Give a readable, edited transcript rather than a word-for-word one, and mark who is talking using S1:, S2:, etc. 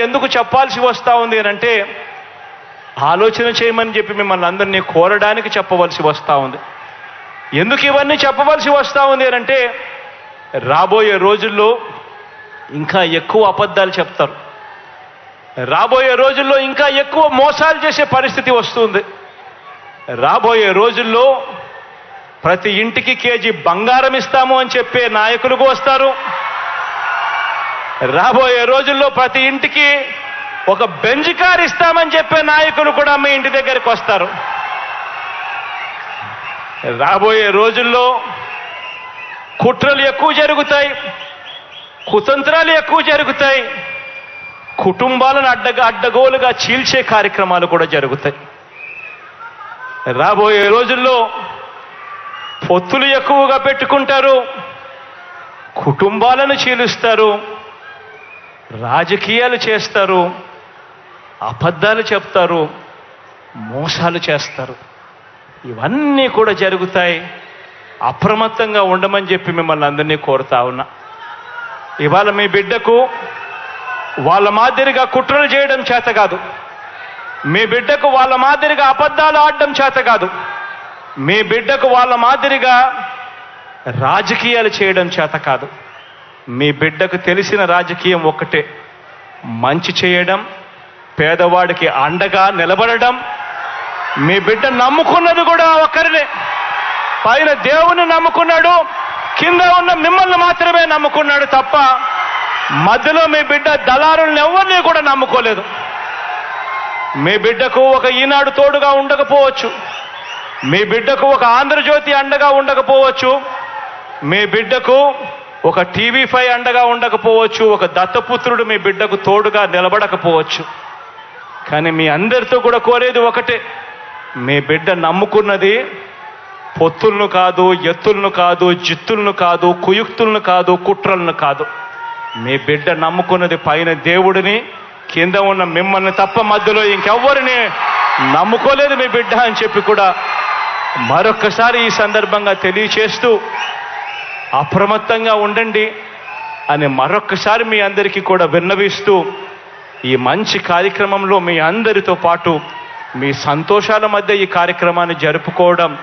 S1: ఎందుకు చెప్పాల్సి వస్తూ ఉంది అని అంటే, ఆలోచన చేయమని చెప్పి మిమ్మల్ని అందరినీ కోరడానికి చెప్పవలసి వస్తూ ఉంది. ఎందుకు ఇవన్నీ చెప్పవలసి వస్తూ ఉంది అని అంటే, రాబోయే రోజుల్లో ఇంకా ఎక్కువ అబద్ధాలు చెప్తారు. రాబోయే రోజుల్లో ఇంకా ఎక్కువ మోసాలు చేసే పరిస్థితి వస్తుంది. రాబోయే రోజుల్లో ప్రతి ఇంటికి కేజీ బంగారం ఇస్తాము అని చెప్పే నాయకులకు వస్తారు. రాబోయే రోజుల్లో ప్రతి ఇంటికి ఒక బెంజ్ కార్ ఇస్తామని చెప్పే నాయకులు కూడా మీ ఇంటి దగ్గరికి వస్తారు. రాబోయే రోజుల్లో కుట్రలు ఎక్కువ జరుగుతాయి, కుతంత్రాలు ఎక్కువ జరుగుతాయి, కుటుంబాలను అడ్డగోలుగా చీల్చే కార్యక్రమాలు కూడా జరుగుతాయి. రాబోయే రోజుల్లో పొత్తులు ఎక్కువగా పెట్టుకుంటారు, కుటుంబాలను చీలుస్తారు, రాజకీయాలు చేస్తారు, అబద్ధాలు చెప్తారు, మోసాలు చేస్తారు. ఇవన్నీ కూడా జరుగుతాయి. అప్రమత్తంగా ఉండమని చెప్పి మిమ్మల్ని అందరినీ కోరుతా ఉన్నా. ఇవాళ మీ బిడ్డకు వాళ్ళ మాదిరిగా కుట్రలు చేయడం చేత కాదు, మీ బిడ్డకు వాళ్ళ మాదిరిగా అబద్ధాలు ఆడడం చేత కాదు, మీ బిడ్డకు వాళ్ళ మాదిరిగా రాజకీయాలు చేయడం చేత కాదు. మీ బిడ్డకు తెలిసిన రాజకీయం ఒక్కటే, మంచి చేయడం, పేదవాడికి అండగా నిలబడడం. మీ బిడ్డ నమ్ముకున్నది కూడా ఒక్కరినే, పైన దేవుని నమ్ముకున్నాడు, కింద ఉన్న మిమ్మల్ని మాత్రమే నమ్ముకున్నాడు తప్ప మధ్యలో మీ బిడ్డ దళారులను ఎవరిని కూడా నమ్ముకోలేదు. మీ బిడ్డకు ఒక ఈనాడు తోడుగా ఉండకపోవచ్చు, మీ బిడ్డకు ఒక ఆంధ్రజ్యోతి అండగా ఉండకపోవచ్చు, మీ బిడ్డకు ఒక TV5 అండగా ఉండకపోవచ్చు, ఒక దత్తపుత్రుడు మీ బిడ్డకు తోడుగా నిలబడకపోవచ్చు. కానీ మీ అందరితో కూడా కోరేది ఒకటే, మీ బిడ్డ నమ్ముకున్నది పొత్తులను కాదు, ఎత్తులను కాదు, జిత్తులను కాదు, కుయుక్తులను కాదు, కుట్రలను కాదు. మీ బిడ్డ నమ్ముకున్నది పైన దేవుడిని, కింద ఉన్న మిమ్మల్ని తప్ప మధ్యలో ఇంకెవ్వరిని నమ్ముకోలేదు మీ బిడ్డ అని చెప్పి కూడా మరొక్కసారి ఈ సందర్భంగా తెలియచేస్తూ అప్రమత్తంగా ఉండండి అని మరొక్కసారి మీ అందరికీ కూడా విన్నవిస్తూ, ఈ మంచి కార్యక్రమంలో మీ అందరితో పాటు మీ సంతోషాల మధ్య ఈ కార్యక్రమాన్ని జరుపుకోవడం